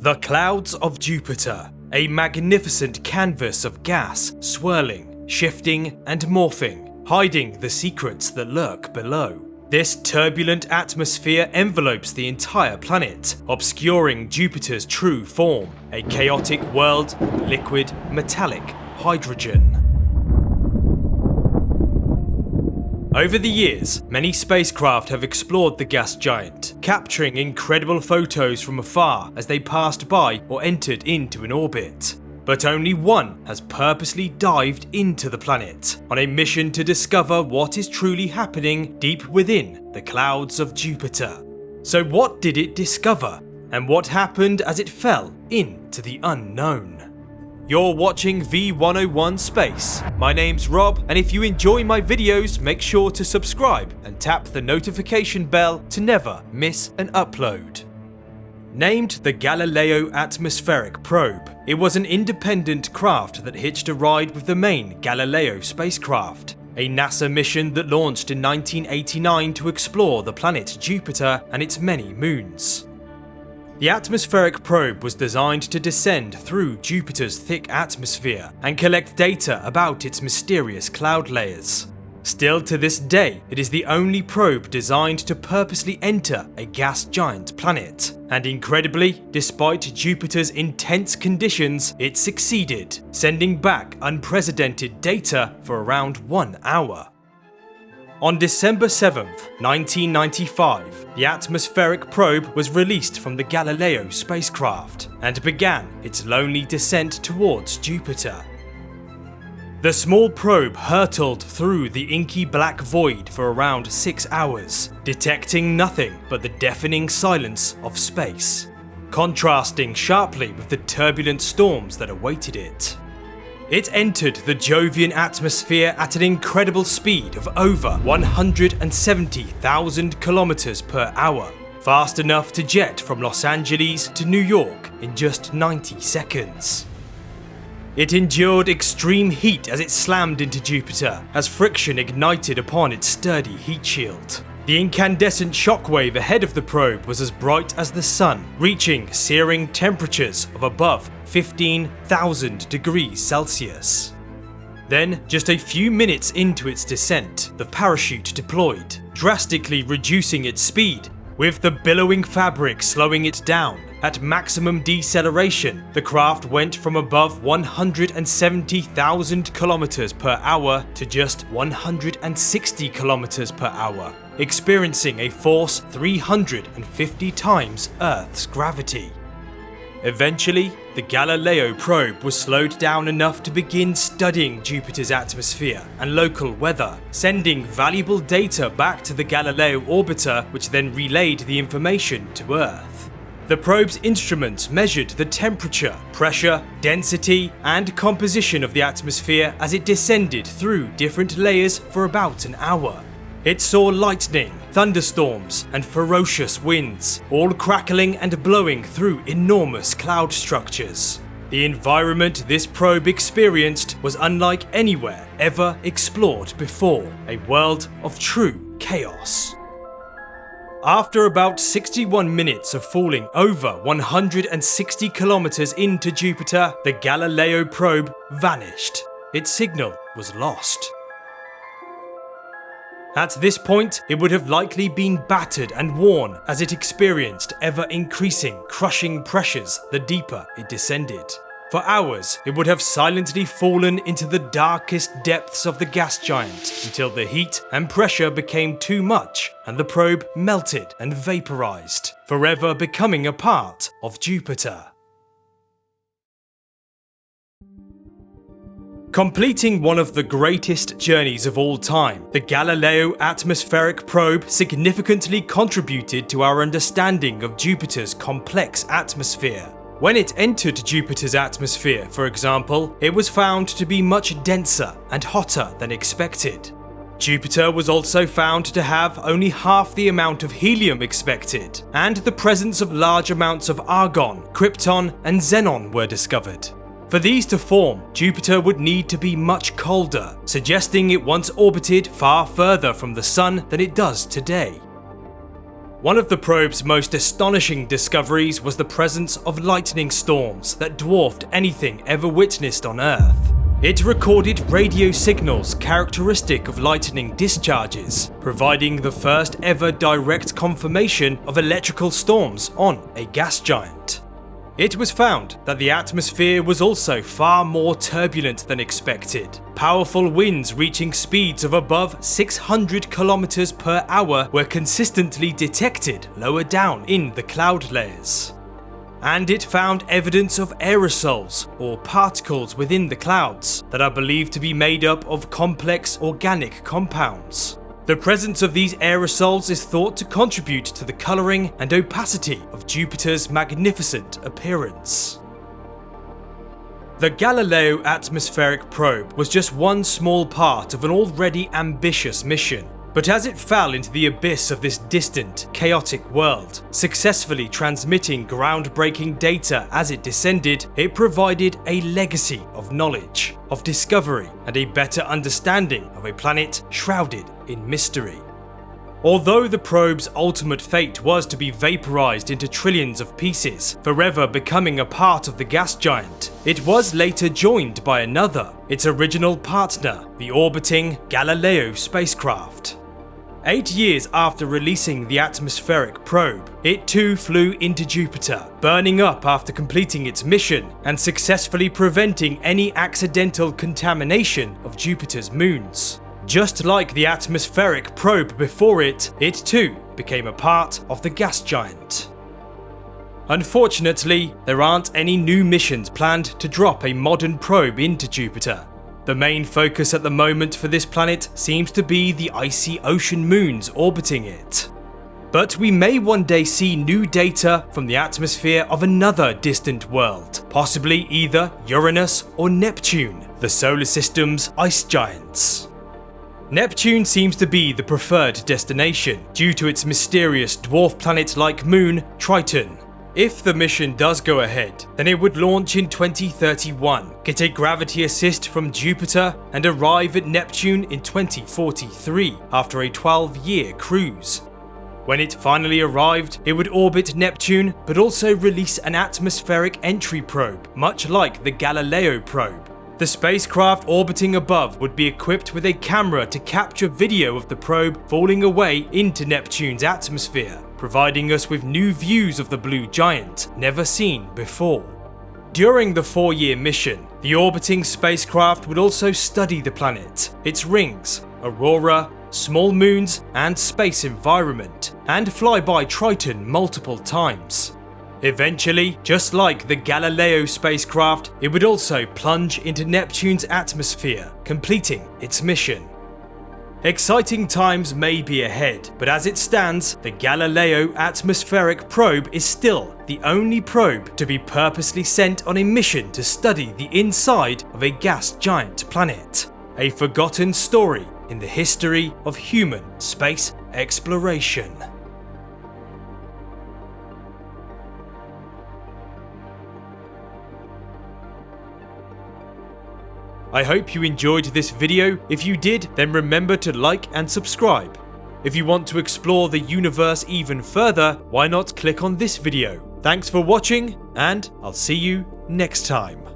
The clouds of Jupiter, a magnificent canvas of gas swirling, shifting and morphing, hiding the secrets that lurk below. This turbulent atmosphere envelopes the entire planet, obscuring Jupiter's true form, a chaotic world of liquid, metallic hydrogen. Over the years, many spacecraft have explored the gas giant, capturing incredible photos from afar as they passed by or entered into an orbit. But only one has purposely dived into the planet, on a mission to discover what is truly happening deep within the clouds of Jupiter. So what did it discover? And what happened as it fell into the unknown? You're watching V101 Space. My name's Rob, and if you enjoy my videos, make sure to subscribe and tap the notification bell to never miss an upload. Named the Galileo Atmospheric Probe, it was an independent craft that hitched a ride with the main Galileo spacecraft, a NASA mission that launched in 1989 to explore the planet Jupiter and its many moons. The atmospheric probe was designed to descend through Jupiter's thick atmosphere and collect data about its mysterious cloud layers. Still to this day, it is the only probe designed to purposely enter a gas giant planet. And incredibly, despite Jupiter's intense conditions, it succeeded, sending back unprecedented data for around 1 hour. On December 7th, 1995, the atmospheric probe was released from the Galileo spacecraft and began its lonely descent towards Jupiter. The small probe hurtled through the inky black void for around 6 hours, detecting nothing but the deafening silence of space, contrasting sharply with the turbulent storms that awaited it. It entered the Jovian atmosphere at an incredible speed of over 170,000 kilometers per hour, fast enough to jet from Los Angeles to New York in just 90 seconds. It endured extreme heat as it slammed into Jupiter, as friction ignited upon its sturdy heat shield. The incandescent shockwave ahead of the probe was as bright as the sun, reaching searing temperatures of above 15,000 degrees Celsius. Then, just a few minutes into its descent, the parachute deployed, drastically reducing its speed, with the billowing fabric slowing it down. At maximum deceleration, the craft went from above 170,000 kilometers per hour to just 160 kilometers per hour, experiencing a force 350 times Earth's gravity. Eventually, the Galileo probe was slowed down enough to begin studying Jupiter's atmosphere and local weather, sending valuable data back to the Galileo orbiter, which then relayed the information to Earth. The probe's instruments measured the temperature, pressure, density, and composition of the atmosphere as it descended through different layers for about an hour. It saw lightning, thunderstorms, and ferocious winds, all crackling and blowing through enormous cloud structures. The environment this probe experienced was unlike anywhere ever explored before, a world of true chaos. After about 61 minutes of falling over 160 kilometers into Jupiter, the Galileo probe vanished. Its signal was lost. At this point, it would have likely been battered and worn as it experienced ever-increasing, crushing pressures the deeper it descended. For hours, it would have silently fallen into the darkest depths of the gas giant until the heat and pressure became too much and the probe melted and vaporized, forever becoming a part of Jupiter. Completing one of the greatest journeys of all time, the Galileo Atmospheric Probe significantly contributed to our understanding of Jupiter's complex atmosphere. When it entered Jupiter's atmosphere, for example, it was found to be much denser and hotter than expected. Jupiter was also found to have only half the amount of helium expected, and the presence of large amounts of argon, krypton, and xenon were discovered. For these to form, Jupiter would need to be much colder, suggesting it once orbited far further from the Sun than it does today. One of the probe's most astonishing discoveries was the presence of lightning storms that dwarfed anything ever witnessed on Earth. It recorded radio signals characteristic of lightning discharges, providing the first ever direct confirmation of electrical storms on a gas giant. It was found that the atmosphere was also far more turbulent than expected. Powerful winds reaching speeds of above 600 kilometers per hour were consistently detected lower down in the cloud layers. And it found evidence of aerosols, or particles within the clouds, that are believed to be made up of complex organic compounds. The presence of these aerosols is thought to contribute to the colouring and opacity of Jupiter's magnificent appearance. The Galileo atmospheric probe was just one small part of an already ambitious mission, but as it fell into the abyss of this distant, chaotic world, successfully transmitting groundbreaking data as it descended, it provided a legacy of knowledge, of discovery, and a better understanding of a planet shrouded in mystery. Although the probe's ultimate fate was to be vaporized into trillions of pieces, forever becoming a part of the gas giant, it was later joined by another, its original partner, the orbiting Galileo spacecraft. 8 years after releasing the atmospheric probe, it too flew into Jupiter, burning up after completing its mission and successfully preventing any accidental contamination of Jupiter's moons. Just like the atmospheric probe before it, it too became a part of the gas giant. Unfortunately, there aren't any new missions planned to drop a modern probe into Jupiter. The main focus at the moment for this planet seems to be the icy ocean moons orbiting it. But we may one day see new data from the atmosphere of another distant world, possibly either Uranus or Neptune, the solar system's ice giants. Neptune seems to be the preferred destination due to its mysterious dwarf planet-like moon, Triton. If the mission does go ahead, then it would launch in 2031, get a gravity assist from Jupiter, and arrive at Neptune in 2043 after a 12-year cruise. When it finally arrived, it would orbit Neptune but also release an atmospheric entry probe, much like the Galileo probe. The spacecraft orbiting above would be equipped with a camera to capture video of the probe falling away into Neptune's atmosphere, providing us with new views of the blue giant never seen before. During the 4-year mission, the orbiting spacecraft would also study the planet, its rings, aurora, small moons, and space environment, and fly by Triton multiple times. Eventually, just like the Galileo spacecraft, it would also plunge into Neptune's atmosphere, completing its mission. Exciting times may be ahead, but as it stands, the Galileo atmospheric probe is still the only probe to be purposely sent on a mission to study the inside of a gas giant planet. A forgotten story in the history of human space exploration. I hope you enjoyed this video. If you did, then remember to like and subscribe. If you want to explore the universe even further, why not click on this video? Thanks for watching, and I'll see you next time.